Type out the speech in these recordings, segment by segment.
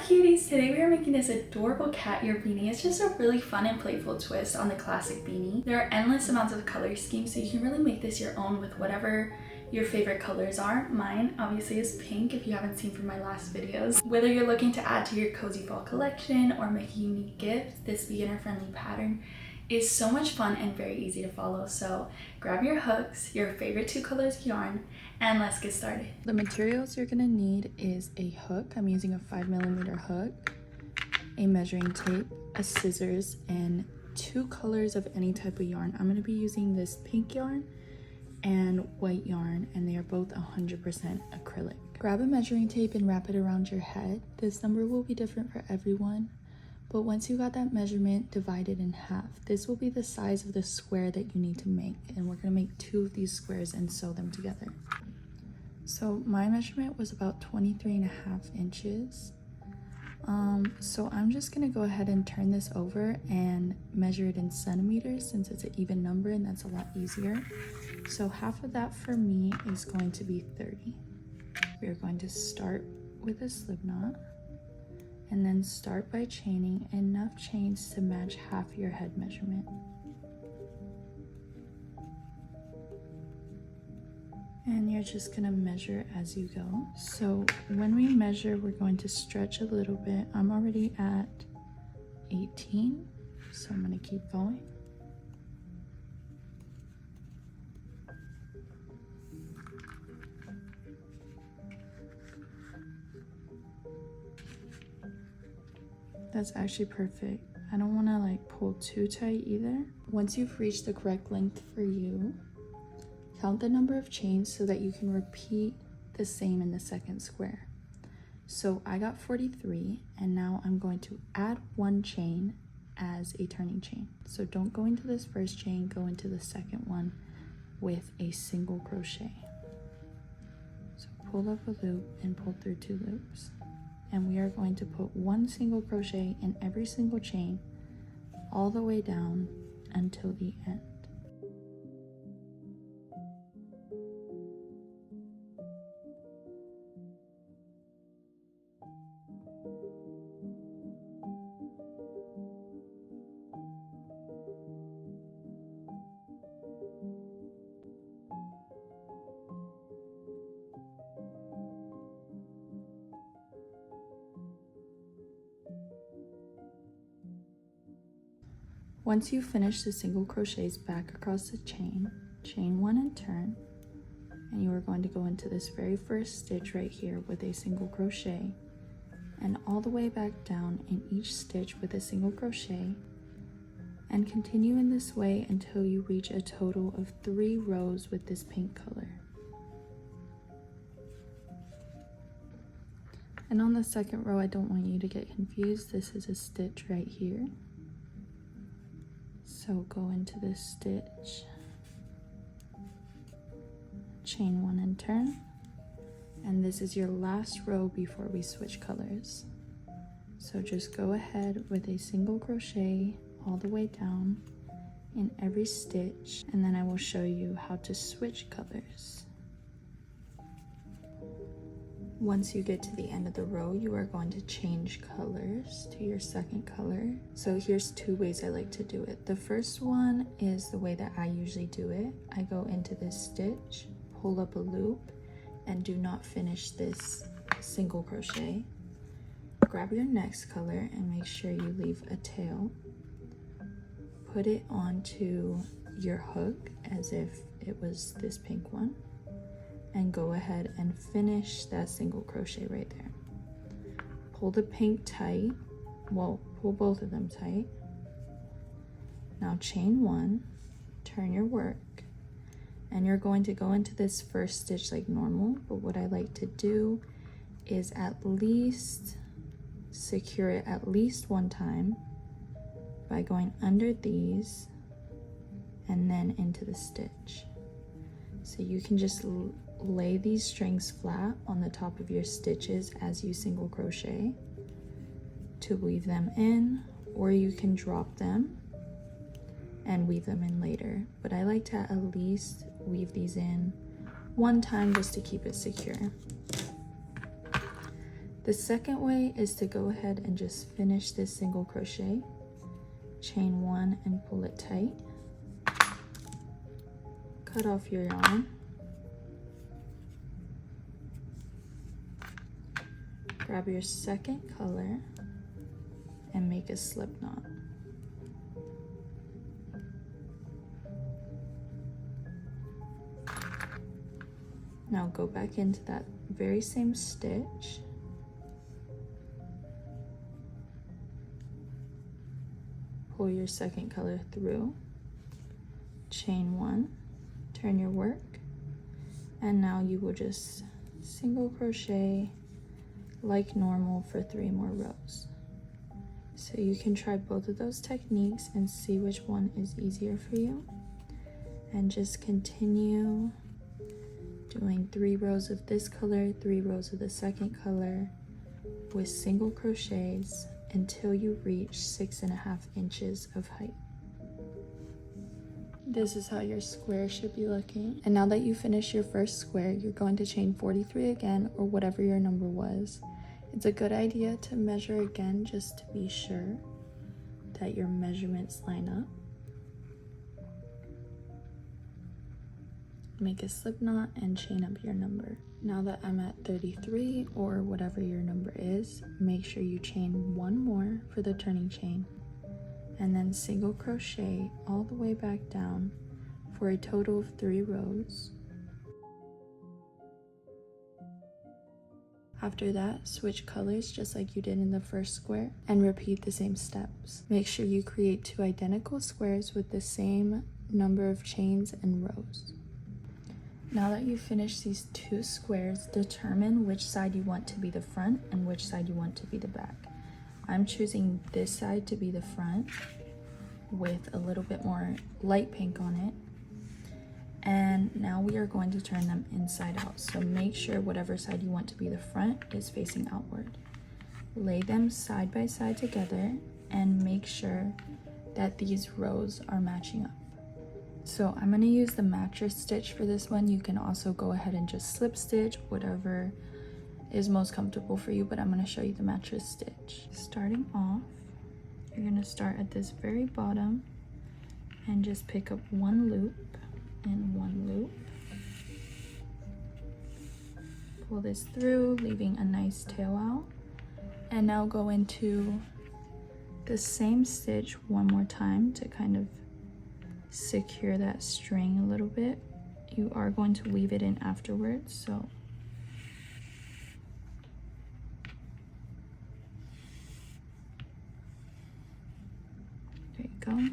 cuties! Today we are making this adorable cat ear beanie. It's just a really fun and playful twist on the classic beanie. There are endless amounts of color schemes, so you can really make this your own with whatever your favorite colors are. Mine obviously is pink if you haven't seen from my last videos. Whether you're looking to add to your cozy fall collection or make a unique gift, this beginner friendly pattern is so much fun and very easy to follow. So grab your hooks, your favorite 2 colors of yarn, and let's get started. The materials you're gonna need is a hook. I'm using a 5mm hook, a measuring tape, a scissors, and 2 colors of any type of yarn. I'm gonna be using this pink yarn and white yarn, and they are both 100% acrylic. Grab a measuring tape and wrap it around your head. This number will be different for everyone, but once you got that measurement, divide it in half. This will be the size of the square that you need to make, and we're gonna make 2 of these squares and sew them together. So my measurement was about 23.5 inches. So I'm just gonna go ahead and turn this over and measure it in centimeters since it's an even number and that's a lot easier. So half of that for me is going to be 30. We are going to start with a slip knot and then start by chaining enough chains to match half your head measurement. And you're just gonna measure as you go. So when we measure, we're going to stretch a little bit. I'm already at 18, so I'm gonna keep going. That's actually perfect. I don't wanna like pull too tight either. Once you've reached the correct length for you, count the number of chains so that you can repeat the same in the second square. So I got 43, and now I'm going to add 1 chain as a turning chain. So don't go into this first chain, go into the second one with a single crochet. So pull up a loop and pull through 2 loops. And we are going to put 1 single crochet in every single chain all the way down until the end. Once you finish the single crochets back across the chain, chain 1 and turn, and you are going to go into this very first stitch right here with a single crochet, and all the way back down in each stitch with a single crochet, and continue in this way until you reach a total of 3 rows with this pink color. And on the second row, I don't want you to get confused. This is a stitch right here. So go into this stitch, chain 1 and turn, and this is your last row before we switch colors. So just go ahead with a single crochet all the way down in every stitch, and then I will show you how to switch colors. Once you get to the end of the row, you are going to change colors to your second color. So here's 2 ways I like to do it. The first one is the way that I usually do it. I go into this stitch, pull up a loop, and do not finish this single crochet. Grab your next color and make sure you leave a tail. Put it onto your hook as if it was this pink one, and go ahead and finish that single crochet right there. Pull the pink tight, well, pull both of them tight. Now chain 1, turn your work, and you're going to go into this first stitch like normal, but what I like to do is at least secure it at least 1 time by going under these and then into the stitch. So you can just lay these strings flat on the top of your stitches as you single crochet to weave them in, or you can drop them and weave them in later. But I like to at least weave these in 1 time just to keep it secure. The second way is to go ahead and just finish this single crochet, chain 1 and pull it tight, cut off your yarn, grab your second color and make a slip knot. Now go back into that very same stitch, pull your second color through, chain 1, turn your work, and now you will just single crochet like normal for 3 more rows. So you can try both of those techniques and see which one is easier for you, and just continue doing 3 rows of this color, 3 rows of the second color with single crochets until you reach 6.5 inches of height. This is how your square should be looking. And now that you finish your first square, you're going to chain 43 again, or whatever your number was. It's a good idea to measure again just to be sure that your measurements line up. Make a slip knot and chain up your number. Now that I'm at 33, or whatever your number is, make sure you chain 1 more for the turning chain, and then single crochet all the way back down for a total of 3 rows. After that, switch colors just like you did in the first square and repeat the same steps. Make sure you create 2 identical squares with the same number of chains and rows. Now that you've finished these 2 squares, determine which side you want to be the front and which side you want to be the back. I'm choosing this side to be the front with a little bit more light pink on it. And now we are going to turn them inside out. So make sure whatever side you want to be the front is facing outward. Lay them side by side together and make sure that these rows are matching up. So I'm going to use the mattress stitch for this one. You can also go ahead and just slip stitch, whatever is most comfortable for you, but I'm going to show you the mattress stitch. Starting off, you're going to start at this very bottom and just pick up 1 loop and 1 loop. Pull this through, leaving a nice tail out. And now go into the same stitch 1 more time to kind of secure that string a little bit. You are going to weave it in afterwards, so there you go.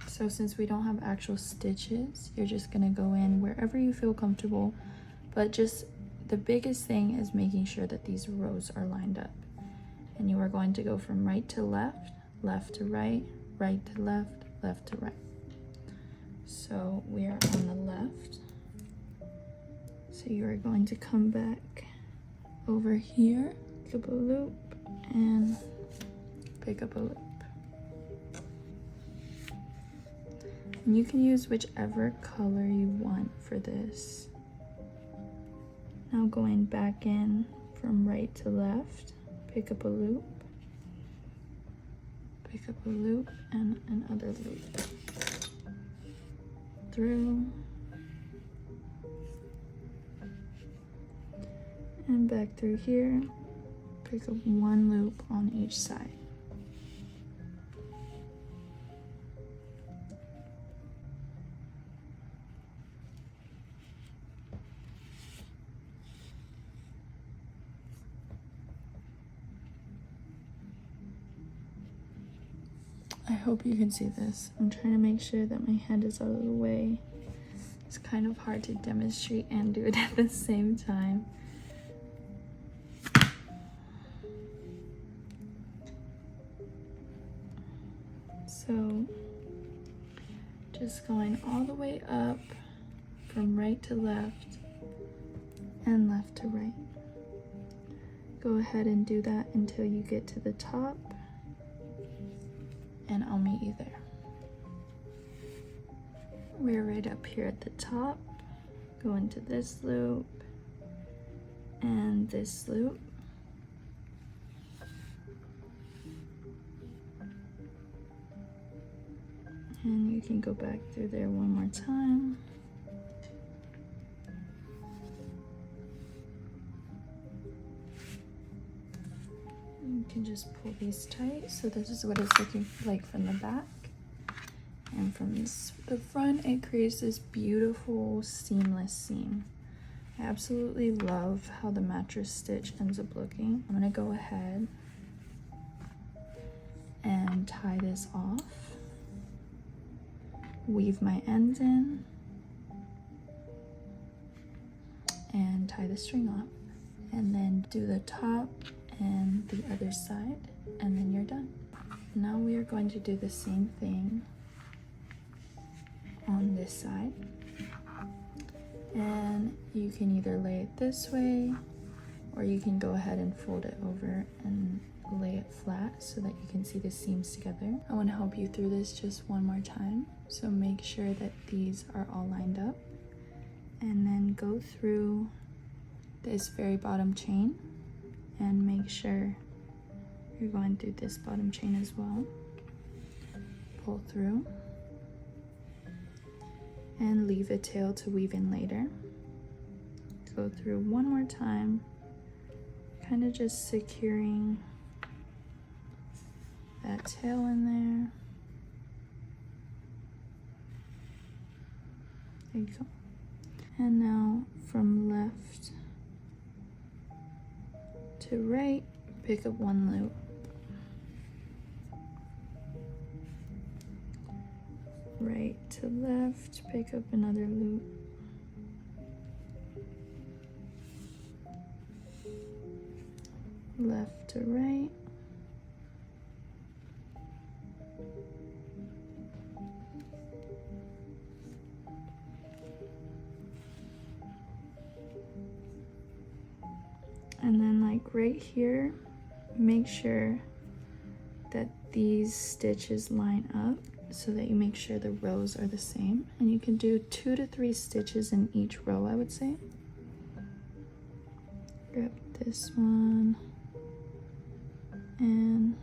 So since we don't have actual stitches, you're just gonna go in wherever you feel comfortable, but just the biggest thing is making sure that these rows are lined up. And you are going to go from right to left, left to right, right to left, left to right. So we are on the left. So you are going to come back over here, pick up a loop, and pick up a loop. And you can use whichever color you want for this. Now going back in from right to left, pick up a loop, pick up a loop, and another loop. Through and back through here, pick up 1 loop on each side. I hope you can see this. I'm trying to make sure that my hand is out of the way. It's kind of hard to demonstrate and do it at the same time. So just going all the way up from right to left and left to right. Go ahead and do that until you get to the top, and I'll meet you there. We're right up here at the top. Go into this loop and this loop. And you can go back through there one more time. You can just pull these tight. So this is what it's looking like from the back. And from the front, it creates this beautiful seamless seam. I absolutely love how the mattress stitch ends up looking. I'm gonna go ahead and tie this off. Weave my ends in and tie the string off, and then do the top and the other side, and then you're done. Now we are going to do the same thing on this side, and you can either lay it this way or you can go ahead and fold it over and lay it flat so that you can see the seams together. I want to help you through this just one more time, so make sure that these are all lined up, and then go through this very bottom chain and make sure you're going through this bottom chain as well. Pull through and leave a tail to weave in later. Go through one more time, kind of just securing that tail in there. There you go. And now from left to right, pick up one loop. Right to left, pick up another loop. Left to right. And then like right here, make sure that these stitches line up so that you make sure the rows are the same. And you can do 2 to 3 stitches in each row, I would say. Grab this one and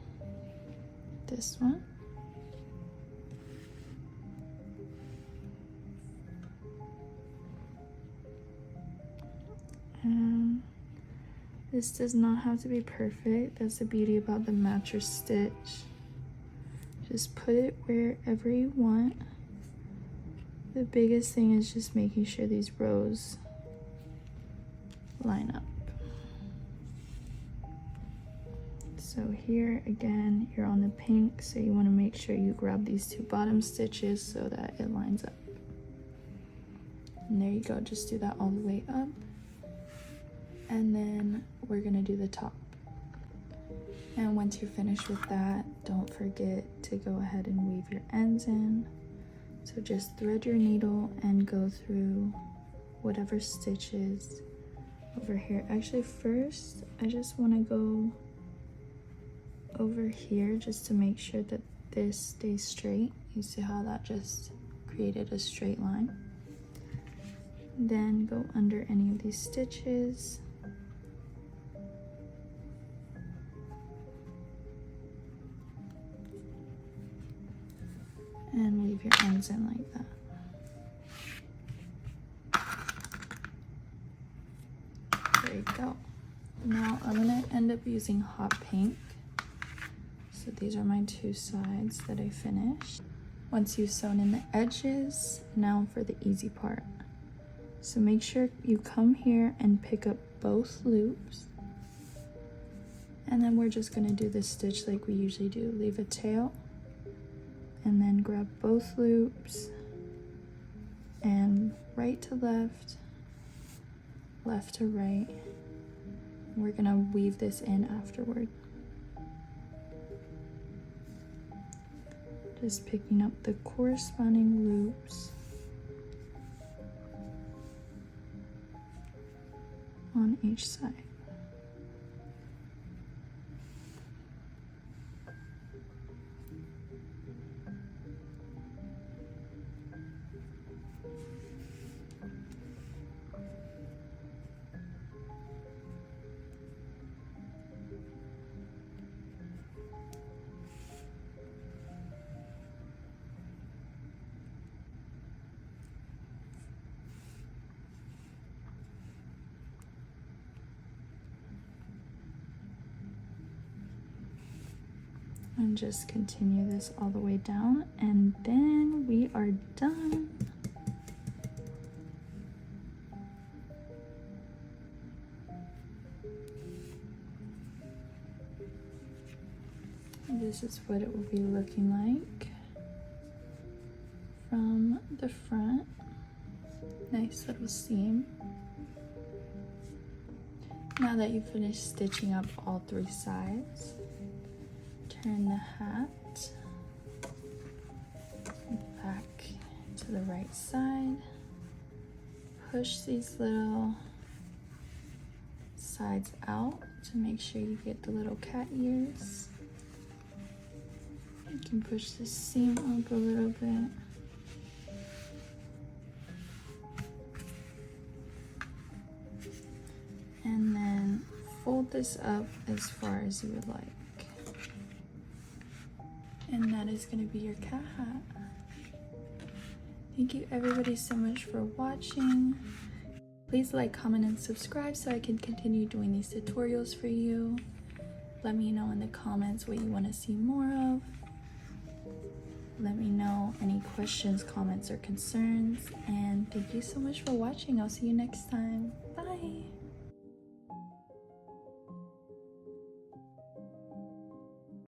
this one. And this does not have to be perfect. That's the beauty about the mattress stitch. Just put it wherever you want. The biggest thing is just making sure these rows line up. So here again, you're on the pink, so you want to make sure you grab these 2 bottom stitches so that it lines up. And there you go, just do that all the way up. And then we're gonna do the top. And once you're finished with that, don't forget to go ahead and weave your ends in. So just thread your needle and go through whatever stitches over here. Actually, first, I just want to go over here just to make sure that this stays straight. You see how that just created a straight line? Then go under any of these stitches. And weave your ends in like that. There you go. Now I'm gonna end up using hot pink. So these are my 2 sides that I finished. Once you've sewn in the edges, now for the easy part. So make sure you come here and pick up both loops. And then we're just gonna do this stitch like we usually do. Leave a tail, and then grab both loops, and right to left, left to right. We're gonna weave this in afterward. Just picking up the corresponding loops on each side. And just continue this all the way down, and then we are done. This is what it will be looking like from the front. Nice little seam. Now that you've finished stitching up all 3 sides, turn the hat back to the right side. Push these little sides out to make sure you get the little cat ears. You can push the seam up a little bit. And then fold this up as far as you would like. And that is going to be your cat hat. Thank you everybody so much for watching. Please like, comment, and subscribe so I can continue doing these tutorials for you. Let me know in the comments what you want to see more of. Let me know any questions, comments, or concerns. And thank you so much for watching. I'll see you next time. Bye.